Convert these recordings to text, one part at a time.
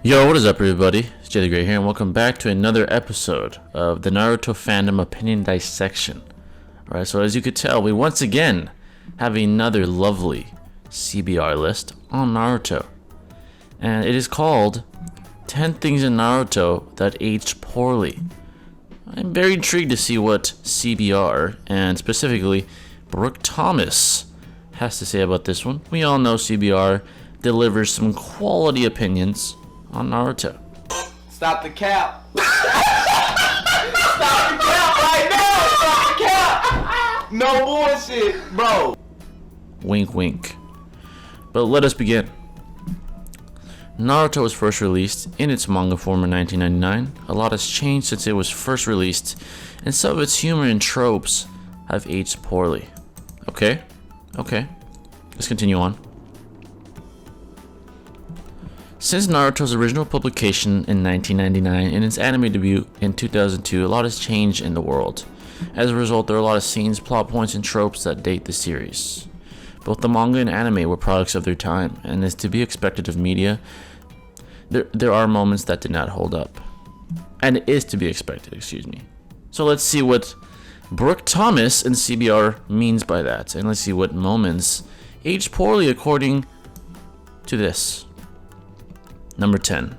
Yo, what is up everybody? It's JTheGreat here and welcome back to another episode of the Naruto fandom opinion dissection. Alright, so as you could tell, we once again have another lovely CBR list on Naruto. And it is called 10 Things in Naruto That Aged Poorly. I'm very intrigued to see what CBR, and specifically Brooke Thomas, has to say about this one. We all know CBR delivers some quality opinions on Naruto. Stop the cap. Stop the cap right now. Stop the cap. No bullshit, bro. Wink wink. But let us begin. Naruto was first released in its manga form in 1999. A lot has changed since it was first released, and some of its humor and tropes have aged poorly. Okay, let's continue on. Since Naruto's original publication in 1999 and its anime debut in 2002, a lot has changed in the world. As a result, there are a lot of scenes, plot points, and tropes that date the series. Both the manga and anime were products of their time, and as to be expected of media, there are moments that did not hold up. And it is to be expected, excuse me. So let's see what Brooke Thomas and CBR means by that, and let's see what moments aged poorly according to this. Number 10.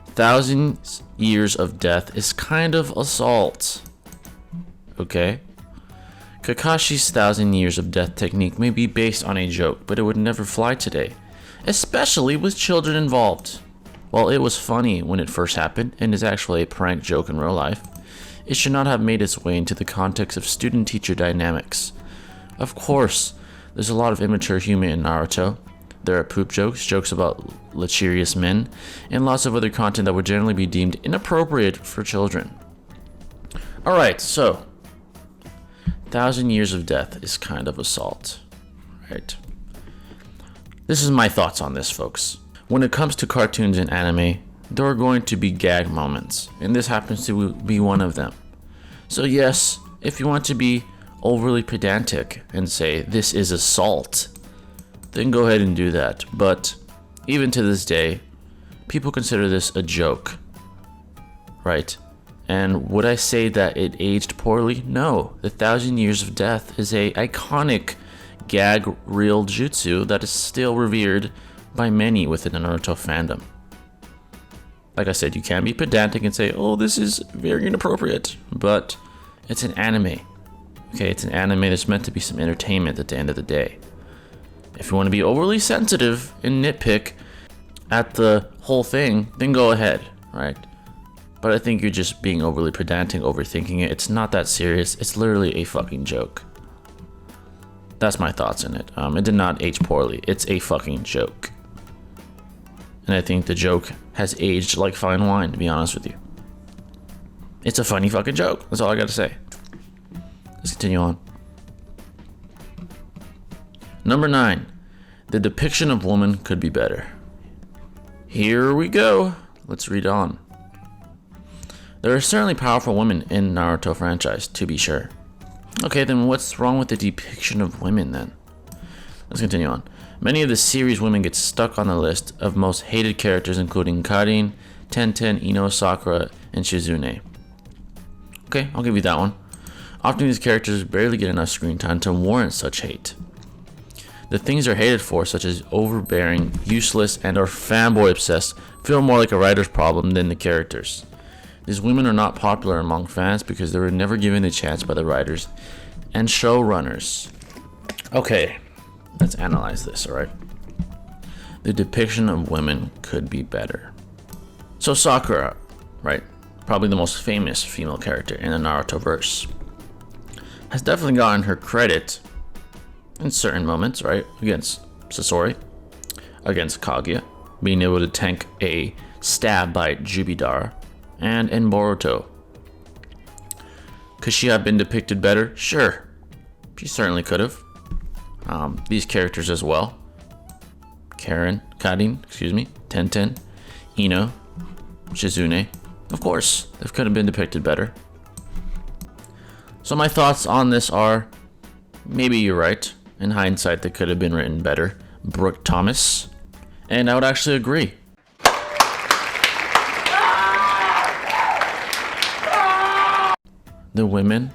1,000 years of death is kind of assault. Okay? Kakashi's 1,000 years of death technique may be based on a joke, but it would never fly today, especially with children involved. While it was funny when it first happened, and is actually a prank joke in real life, it should not have made its way into the context of student-teacher dynamics. Of course, there's a lot of immature humor in Naruto. There are poop jokes, jokes about lecherous men, and lots of other content that would generally be deemed inappropriate for children. Alright, so 1,000 years of death is kind of assault. Right. This is my thoughts on this, folks. When it comes to cartoons and anime, there are going to be gag moments, and this happens to be one of them. So yes, if you want to be overly pedantic and say this is assault, then go ahead and do that. But even to this day, people consider this a joke, right? And would I say that it aged poorly? No. The 1,000 years of death is a iconic gag reel jutsu that is still revered by many within the Naruto fandom. Like I said, you can be pedantic and say, oh, this is very inappropriate, but it's an anime. Okay, it's an anime that's meant to be some entertainment at the end of the day. If you want to be overly sensitive and nitpick at the whole thing, then go ahead, right? But I think you're just being overly pedantic, overthinking it. It's not that serious. It's literally a fucking joke. That's my thoughts in it. It did not age poorly. It's a fucking joke. And I think the joke has aged like fine wine, to be honest with you. It's a funny fucking joke. That's all I gotta say. Let's continue on. Number 9. The depiction of women could be better. Here we go. Let's read on. There are certainly powerful women in Naruto franchise, to be sure. Okay, then what's wrong with the depiction of women then? Let's continue on. Many of the series women get stuck on the list of most hated characters, including Karin, Tenten, Ino, Sakura, and Shizune. Okay, I'll give you that one. Often these characters barely get enough screen time to warrant such hate. The things they're hated for, such as overbearing, useless, and or fanboy obsessed, feel more like a writer's problem than the characters. These women are not popular among fans because they were never given a chance by the writers and showrunners. Okay, let's analyze this, alright? The depiction of women could be better. So Sakura, right, probably the most famous female character in the Naruto verse, has definitely gotten her credit in certain moments, right? Against Sasori, against Kaguya, being able to tank a stab by Jubidara, and in Boruto. Could she have been depicted better? Sure. She certainly could have. These characters as well. Karin, Tenten, Ino, Shizune. Of course, they could have been depicted better. So my thoughts on this are, maybe you're right. In hindsight, they could have been written better. Brooke Thomas. And I would actually agree. the women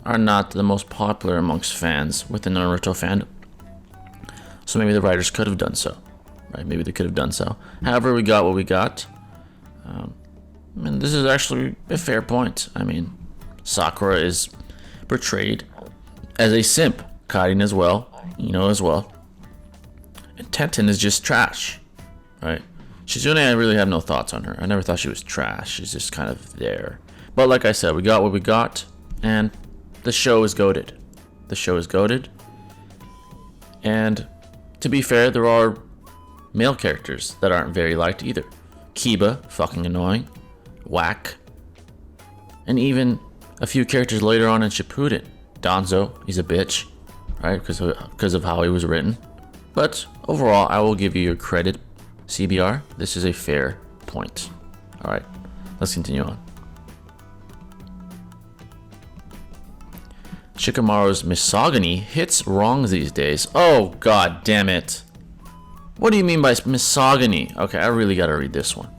are not the most popular amongst fans within the Naruto fandom. So maybe the writers could have done so, right? Maybe they could have done so. However, we got what we got. And this is actually a fair point. I mean, Sakura is portrayed as a simp, Karin as well, as well. And Tenten is just trash, right? Shizune, I really have no thoughts on her. I never thought she was trash. She's just kind of there. But like I said, we got what we got, and the show is goated. The show is goated. And to be fair, there are male characters that aren't very liked either. Kiba, fucking annoying. Whack. And even a few characters later on in Shippuden. Danzo, he's a bitch, right? Because of how he was written. But overall, I will give you your credit, CBR. This is a fair point. All right, let's continue on. Shikamaru's misogyny hits wrongs these days. Oh, god damn it. What do you mean by misogyny? Okay, I really gotta read this one.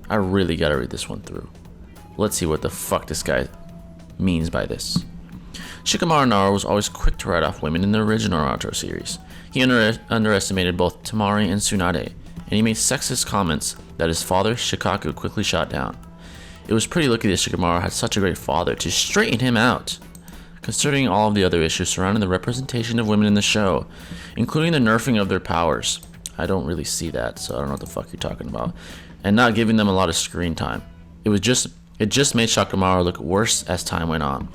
I really gotta read this one through. Let's see what the fuck this guy means by this. Shikamaru Naru was always quick to write off women in the original Naruto series. He underestimated both Temari and Tsunade, and he made sexist comments that his father, Shikaku, quickly shot down. It was pretty lucky that Shikamaru had such a great father to straighten him out. Considering all of the other issues surrounding the representation of women in the show, including the nerfing of their powers. I don't really see that, so I don't know what the fuck you're talking about. And not giving them a lot of screen time. It just made Shikamaru look worse as time went on.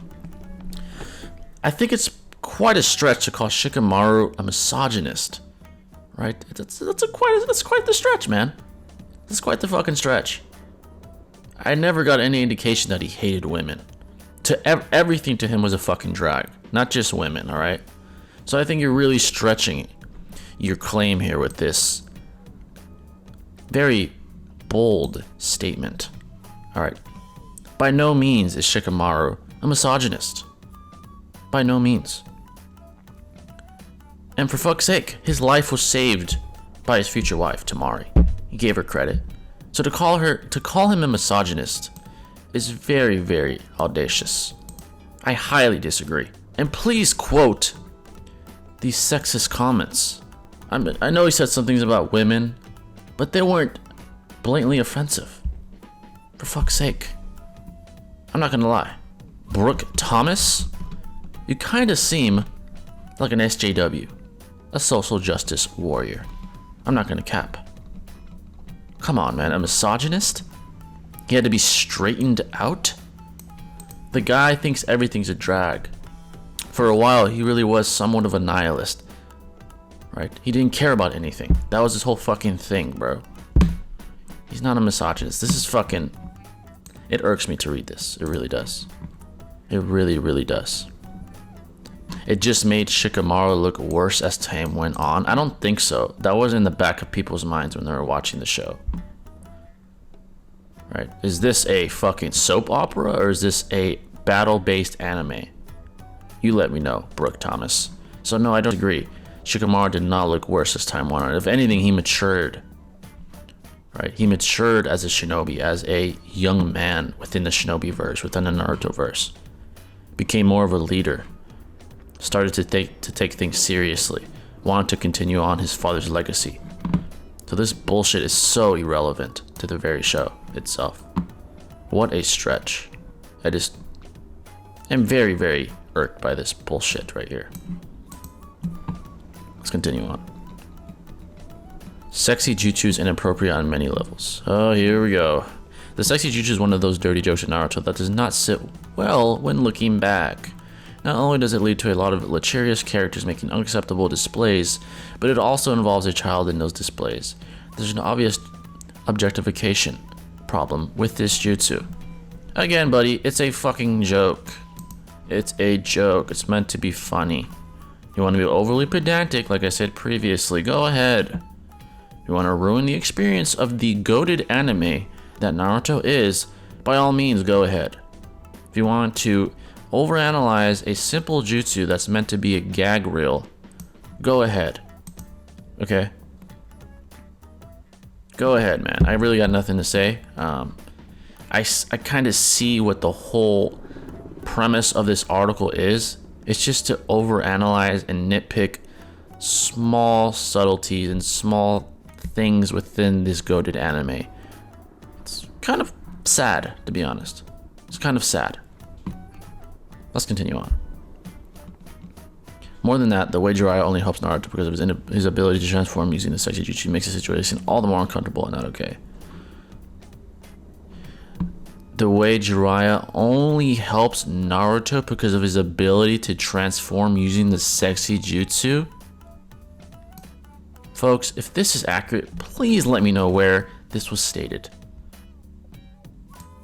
I think it's quite a stretch to call Shikamaru a misogynist, right? That's quite the stretch, man. That's quite the fucking stretch. I never got any indication that he hated women. Everything to him was a fucking drag, not just women, all right? So I think you're really stretching your claim here with this very bold statement. All right. By no means is Shikamaru a misogynist. By no means. And for fuck's sake, his life was saved by his future wife, Temari. He gave her credit. So to call him a misogynist is very, very audacious. I highly disagree. And please quote these sexist comments. I know he said some things about women, but they weren't blatantly offensive. For fuck's sake. I'm not gonna lie. Brooke Thomas, you kinda seem like an SJW, a social justice warrior. I'm not gonna cap. Come on, man, a misogynist? He had to be straightened out? The guy thinks everything's a drag. For a while, he really was somewhat of a nihilist. Right? He didn't care about anything. That was his whole fucking thing, bro. He's not a misogynist. This is fucking... It irks me to read this. It really does. It really, really does. It just made Shikamaru look worse as time went on. I don't think so. That was in the back of people's minds when they were watching the show. Right? Is this a fucking soap opera or is this a battle-based anime? You let me know, Brooke Thomas. So no, I don't agree. Shikamaru did not look worse as time went on. If anything, he matured. Right? He matured as a shinobi, as a young man within the shinobi verse, within the Naruto verse. Became more of a leader. Started to take things seriously. Wanted to continue on his father's legacy. So this bullshit is so irrelevant to the very show itself. What a stretch. I just am very, very irked by this bullshit right here. Let's continue on. Sexy jutsu is inappropriate on many levels. Oh, here we go. The sexy jutsu is one of those dirty jokes in Naruto that does not sit well when looking back. Not only does it lead to a lot of lecherous characters making unacceptable displays, but it also involves a child in those displays. There's an obvious objectification problem with this jutsu. Again, buddy, it's a fucking joke. It's a joke. It's meant to be funny. You want to be overly pedantic, like I said previously, go ahead. You want to ruin the experience of the goated anime that Naruto is, by all means, go ahead. If you want to overanalyze a simple jutsu that's meant to be a gag reel, go ahead. Okay? Go ahead, man. I really got nothing to say. I kind of see what the whole premise of this article is. It's just to overanalyze and nitpick small subtleties and small things within this goated anime. It's kind of sad, to be honest. It's kind of sad. Let's continue on. More than that, the way Jiraiya only helps Naruto because of his ability to transform using the sexy jutsu makes the situation all the more uncomfortable and not okay. The way Jiraiya only helps Naruto because of his ability to transform using the sexy jutsu? Folks, if this is accurate, please let me know where this was stated.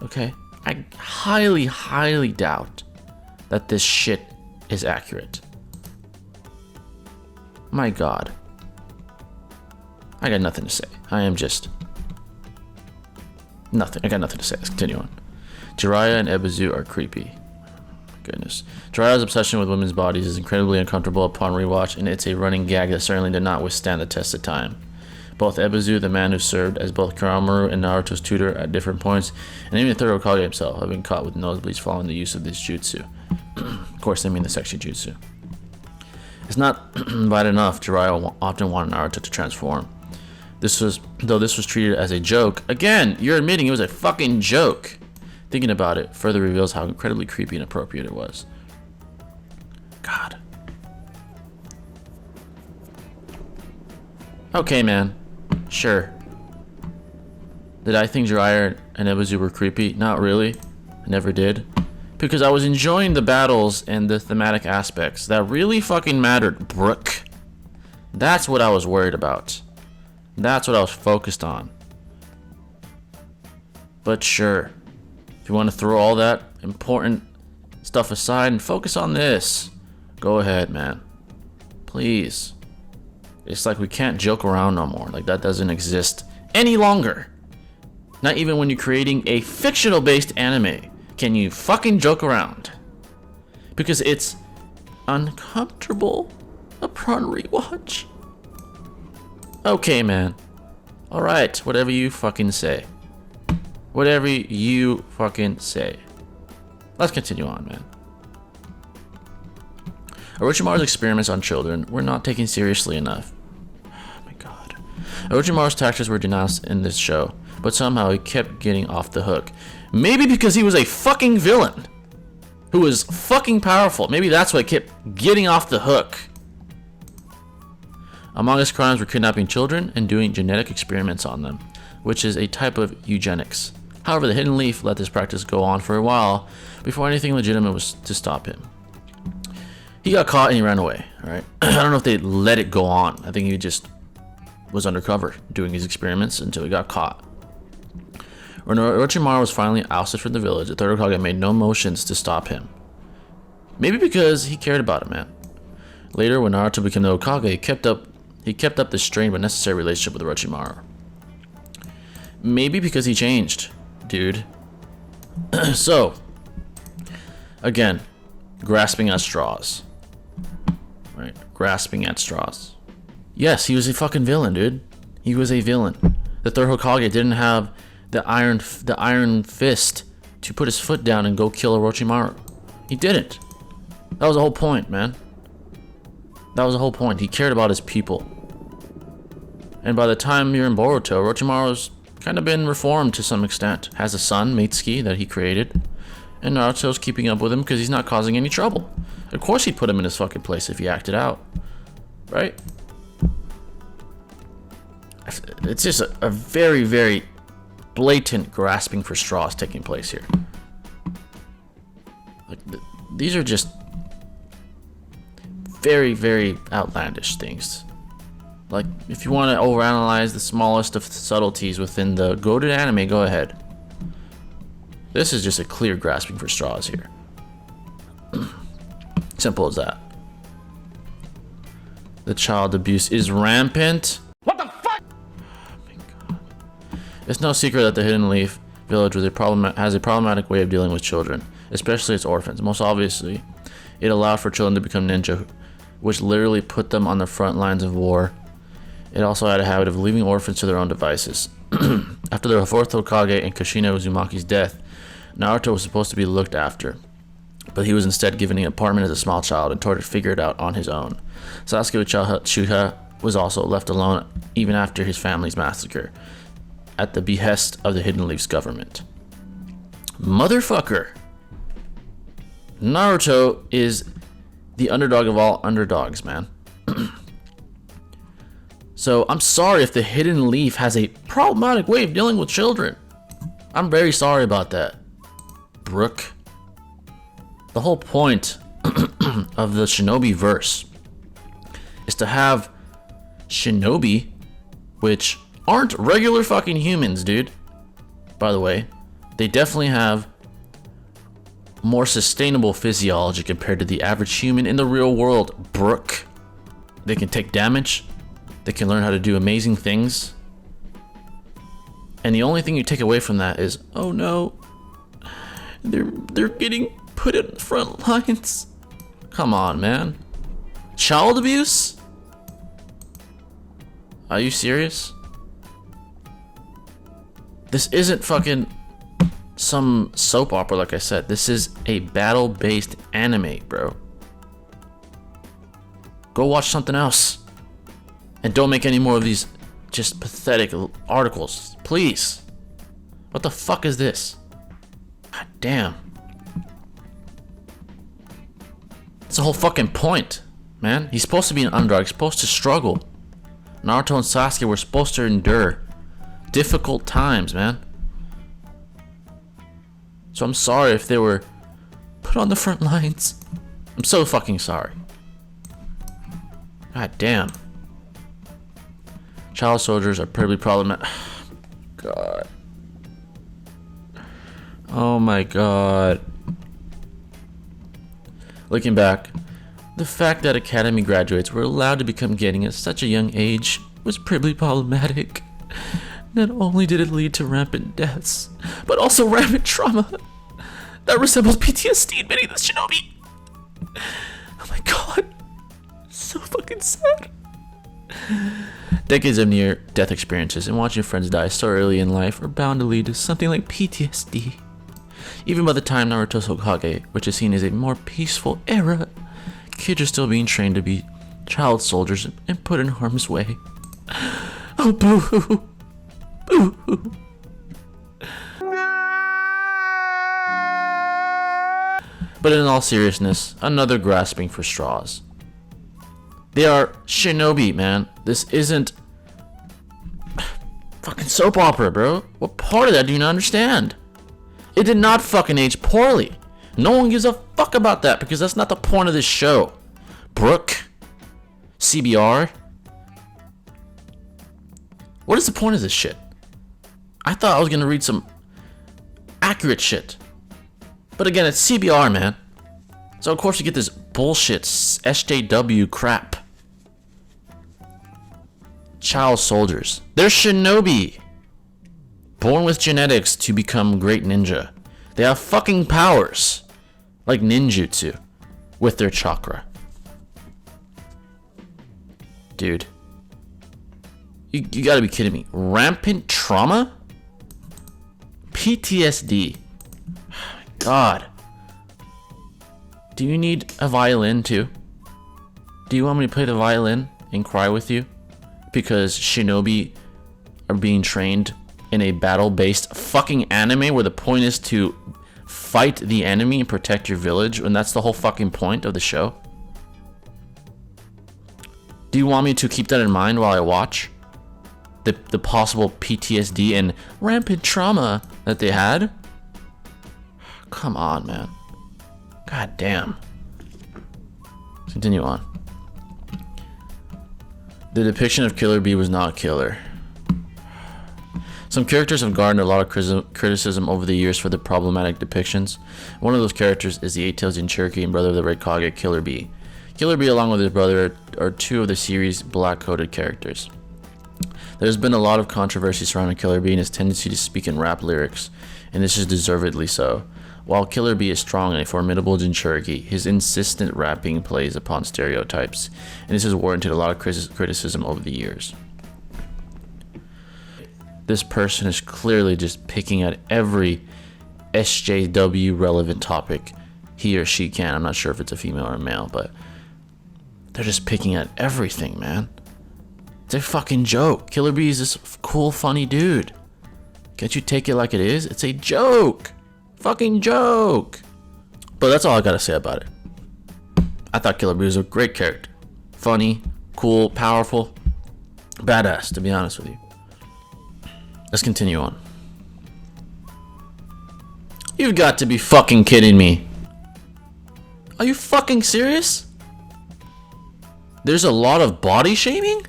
Okay? I highly, highly doubt that this shit is accurate. My God. I got nothing to say. I am just... nothing. I got nothing to say. Let's continue on. Jiraiya and Ebisu are creepy. Goodness. Jiraiya's obsession with women's bodies is incredibly uncomfortable upon rewatch, and it's a running gag that certainly did not withstand the test of time. Both Ebisu, the man who served as both Shikamaru and Naruto's tutor at different points, and even the third Hokage himself, have been caught with nosebleeds following the use of this jutsu. Of course, they mean the sexy jutsu. It's not bad enough Jiraiya often wanted Naruto to transform. Though this was treated as a joke. Again, you're admitting it was a fucking joke. Thinking about it further reveals how incredibly creepy and appropriate it was. God. Okay, man. Sure. Did I think Jiraiya and Ebisu were creepy? Not really. I never did. Because I was enjoying the battles and the thematic aspects that really fucking mattered, Brooke. That's what I was worried about. That's what I was focused on. But sure, if you want to throw all that important stuff aside and focus on this, go ahead, man. Please. It's like we can't joke around no more. Like that doesn't exist any longer. Not even when you're creating a fictional-based anime can you fucking joke around. Because it's uncomfortable upon rewatch. Okay, man. Alright, whatever you fucking say. Whatever you fucking say. Let's continue on, man. Orochimaru's experiments on children were not taken seriously enough. Oh my God. Orochimaru's tactics were denounced in this show, but somehow he kept getting off the hook. Maybe because he was a fucking villain who was fucking powerful. Maybe that's why he kept getting off the hook. Among his crimes were kidnapping children and doing genetic experiments on them, which is a type of eugenics. However, the Hidden Leaf let this practice go on for a while before anything legitimate was to stop him. He got caught and he ran away, alright? I don't know if they let it go on. I think he just was undercover doing his experiments until he got caught. When Orochimaru was finally ousted from the village, the third Hokage made no motions to stop him. Maybe because he cared about him, man. Later, when Naruto became the Hokage, he kept up this strained but necessary relationship with Orochimaru. Maybe because he changed, dude. So, again, grasping at straws. Right? Grasping at straws. Yes, he was a fucking villain, dude. He was a villain. The third Hokage didn't have the iron fist to put his foot down and go kill Orochimaru. He didn't. That was the whole point, man. That was the whole point. He cared about his people. And by the time you're in Boruto, Orochimaru's kind of been reformed to some extent. Has a son, Mitsuki, that he created. And Naruto's keeping up with him because he's not causing any trouble. Of course he'd put him in his fucking place if he acted out. Right? It's just a very, very blatant grasping for straws taking place here. Like these are just very, very outlandish things. Like, if you want to overanalyze the smallest of subtleties within the goated anime, go ahead. This is just a clear grasping for straws here. Simple as that. The child abuse is rampant. What the fuck? Oh my God. It's no secret that the Hidden Leaf village has a problematic way of dealing with children, especially its orphans. Most obviously, it allowed for children to become ninja, which literally put them on the front lines of war. It also had a habit of leaving orphans to their own devices. After the fourth Hokage and Kushina Uzumaki's death, Naruto was supposed to be looked after. but he was instead given an apartment as a small child and told to figure it out on his own. Sasuke Uchiha was also left alone even after his family's massacre, at the behest of the Hidden Leaf's government. Motherfucker! Naruto is the underdog of all underdogs, man. So I'm sorry if the Hidden Leaf has a problematic way of dealing with children. I'm very sorry about that. Brook. The whole point of the shinobi verse is to have shinobi, which aren't regular fucking humans, dude. By the way, they definitely have more sustainable physiology compared to the average human in the real world. Brook. They can take damage. They can learn how to do amazing things. And the only thing you take away from that is, oh no, they're getting put in the front lines. Come on, man. Child abuse? Are you serious? This isn't fucking some soap opera, like I said. This is a battle-based anime, bro. Go watch something else. And don't make any more of these just pathetic articles, please. What the fuck is this? God damn. It's the whole fucking point, man. He's supposed to be an underdog. He's supposed to struggle. Naruto and Sasuke were supposed to endure difficult times, man. So I'm sorry if they were put on the front lines. I'm so fucking sorry. God damn. Child soldiers are pretty problematic. God. Oh my god. Looking back, the fact that academy graduates were allowed to become genin at such a young age was pretty problematic. Not only did it lead to rampant deaths, but also rampant trauma that resembles PTSD in many of the shinobi. Oh my god. So fucking sad. Decades of near-death experiences and watching friends die so early in life are bound to lead to something like PTSD. Even by the time Naruto's Hokage, which is seen as a more peaceful era, kids are still being trained to be child soldiers and put in harm's way. Oh, boo-hoo. Boo-hoo. But in all seriousness, another grasping for straws. They are shinobi, man. This isn't fucking soap opera, bro. What part of that do you not understand? It did not fucking age poorly. No one gives a fuck about that because that's not the point of this show. Brook? CBR? What is the point of this shit? I thought I was gonna read some accurate shit. But again, it's CBR, man. So of course you get this bullshit SJW crap. Child soldiers. They're shinobi. Born with genetics to become great ninja. They have fucking powers. Like ninjutsu. With their chakra. Dude. You gotta be kidding me. Rampant trauma? PTSD. God. Do you need a violin too? Do you want me to play the violin and cry with you? Because shinobi are being trained in a battle-based fucking anime where the point is to fight the enemy and protect your village, and that's the whole fucking point of the show? Do you want me to keep that in mind while I watch the possible PTSD and rampant trauma that they had? Come on, man. God damn. Let's continue on. The depiction of Killer Bee was not killer. Some characters have garnered a lot of criticism over the years for their problematic depictions. One of those characters is the Eight-Tailed Jinchuriki and brother of the Red Kage, Killer Bee. Killer Bee, along with his brother, are two of the series' black-coded characters. There's been a lot of controversy surrounding Killer Bee and his tendency to speak in rap lyrics, and this is deservedly so. While Killer Bee is strong and a formidable Jinchuriki, his insistent rapping plays upon stereotypes, and this has warranted a lot of criticism over the years. This person is clearly just picking at every SJW relevant topic he or she can. I'm not sure if it's a female or a male, but they're just picking at everything, man. It's a fucking joke. Killer Bee is this cool, funny dude. Can't you take it like it is? It's a joke. Fucking joke. But that's all I gotta say about it. I thought Killer Bee was a great character. Funny, cool, powerful, badass, to be honest with you. Let's continue on. You've got to be fucking kidding me. Are you fucking serious? There's a lot of body shaming?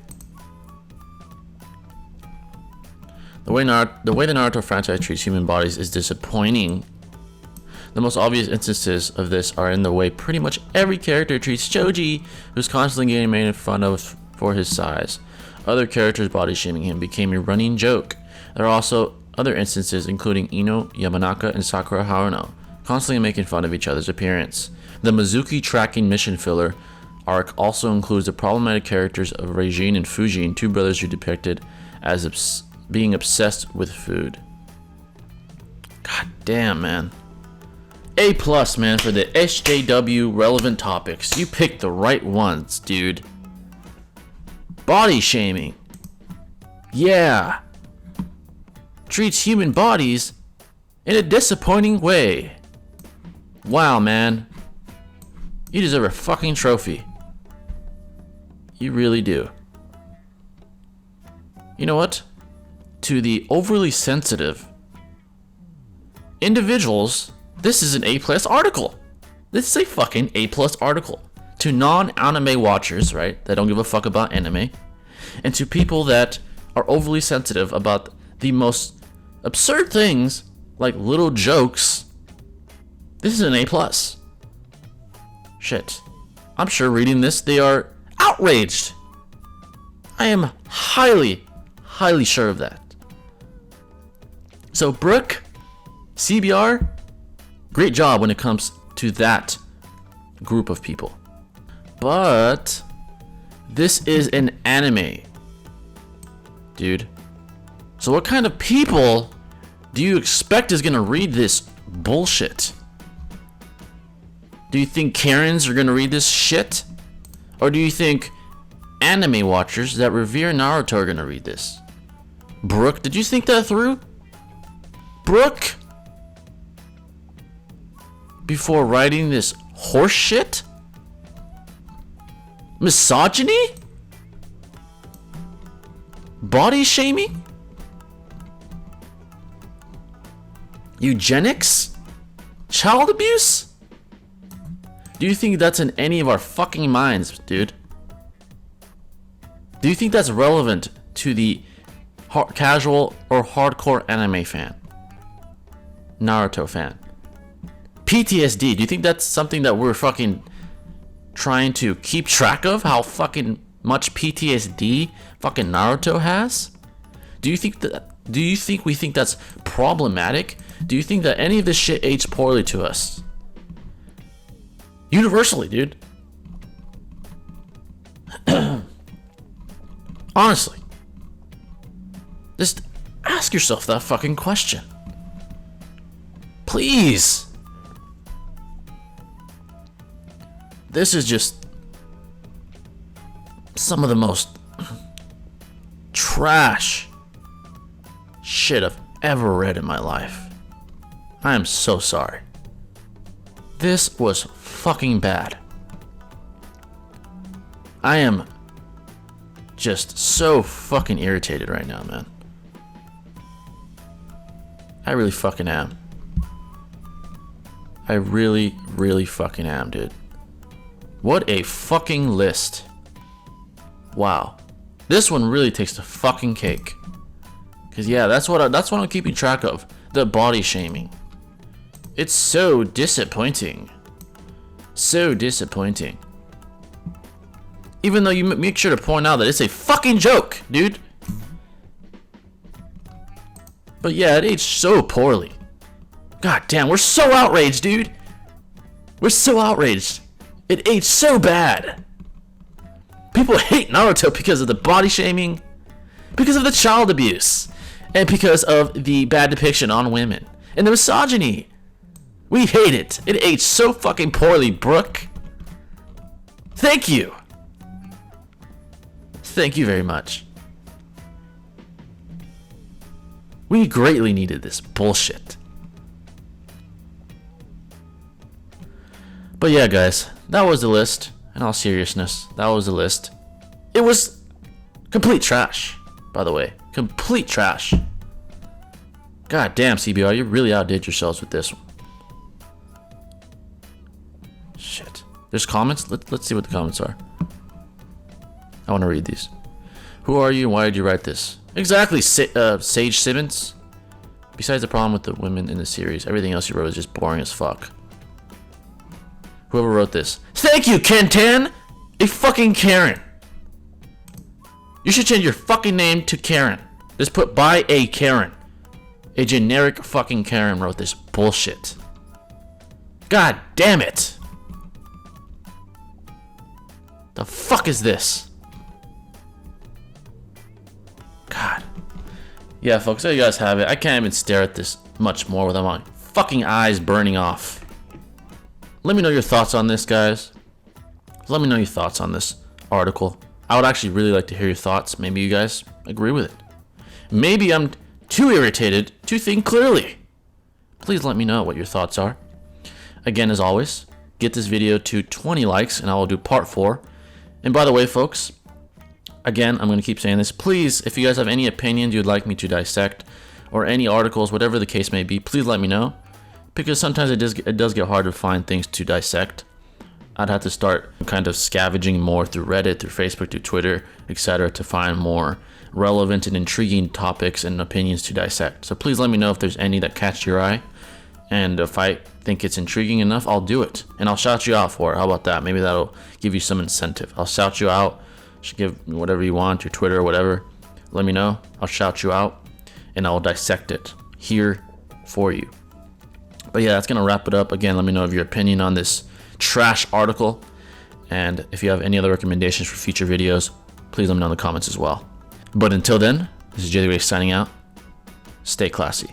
The way the Naruto franchise treats human bodies is disappointing. The most obvious instances of this are in the way pretty much every character treats Choji, who's constantly getting made fun of for his size. Other characters body shaming him became a running joke. There are also other instances, including Ino, Yamanaka, and Sakura Haruno, constantly making fun of each other's appearance. The Mizuki tracking mission filler arc also includes the problematic characters of Reijin and Fujin, two brothers who depicted as being obsessed with food. God damn, man. A+, man, for the SJW relevant topics. You picked the right ones, dude. Body shaming. Yeah. Treats human bodies in a disappointing way. Wow, man. You deserve a fucking trophy. You really do. You know what? To the overly sensitive individuals, this is an A+ article. This is a fucking A+ article. To non-anime watchers, right, that don't give a fuck about anime, and to people that are overly sensitive about the most absurd things, like little jokes, this is an A+. Shit. I'm sure reading this, they are outraged. I am highly, highly sure of that. So, Brooke, CBR, great job when it comes to that group of people. But this is an anime, dude. So what kind of people do you expect is gonna read this bullshit? Do you think Karens are gonna read this shit? Or do you think anime watchers that revere Naruto are gonna read this? Brooke, did you think that through? Brooke? Before writing this horse shit? Misogyny? Body shaming? Eugenics? Child abuse? Do you think that's in any of our fucking minds, dude? Do you think that's relevant to the casual or hardcore anime fan? Naruto fan? PTSD, do you think that's something that we're fucking trying to keep track of? How fucking much PTSD fucking Naruto has? Do you think we think that's problematic? Do you think that any of this shit aged poorly to us? Universally, dude. Honestly. Just ask yourself that fucking question. Please. This is just some of the most trash shit I've ever read in my life. I am so sorry. This was fucking bad. I am just so fucking irritated right now, man. I really fucking am. I really, really fucking am, dude. What a fucking list. Wow. This one really takes the fucking cake. Cause yeah, that's what I'm keeping track of. The body shaming. It's so disappointing. So disappointing. Even though you make sure to point out that it's a fucking joke, dude. But yeah, it aged so poorly. God damn, we're so outraged, dude. We're so outraged. It aged so bad. People hate Naruto because of the body shaming, because of the child abuse, and because of the bad depiction on women, and the misogyny. We hate it. It aged so fucking poorly, Brooke. Thank you. Thank you very much. We greatly needed this bullshit. But yeah, guys, that was the list. In all seriousness, that was the list. It was complete trash, by the way. Complete trash. God damn, CBR, you really outdid yourselves with this one. Shit. There's comments? Let's see what the comments are. I want to read these. Who are you and why did you write this? Exactly, Sage Simmons. Besides the problem with the women in the series, everything else you wrote is just boring as fuck. Whoever wrote this. Thank you, Kentan! A fucking Karen. You should change your fucking name to Karen. Just put by a Karen. A generic fucking Karen wrote this bullshit. God damn it. The fuck is this? God. Yeah, folks, there you guys have it. I can't even stare at this much more without my fucking eyes burning off. Let me know your thoughts on this, guys. Let me know your thoughts on this article. I would actually really like to hear your thoughts. Maybe you guys agree with it. Maybe I'm too irritated to think clearly. Please let me know what your thoughts are. Again, as always, get this video to 20 likes and I will do part 4. And by the way, folks, again, I'm going to keep saying this. Please, if you guys have any opinions you'd like me to dissect or any articles, whatever the case may be, please let me know. Because sometimes it does get hard to find things to dissect. I'd have to start kind of scavenging more through Reddit, through Facebook, through Twitter, etc. to find more relevant and intriguing topics and opinions to dissect. So please let me know if there's any that catch your eye. And if I think it's intriguing enough, I'll do it. And I'll shout you out for it. How about that? Maybe that'll give you some incentive. I'll shout you out. Should give me whatever you want, your Twitter or whatever. Let me know. I'll shout you out. And I will dissect it here for you. But yeah, that's going to wrap it up. Again, let me know of your opinion on this trash article. And if you have any other recommendations for future videos, please let me know in the comments as well. But until then, this is JTheGreat signing out. Stay classy.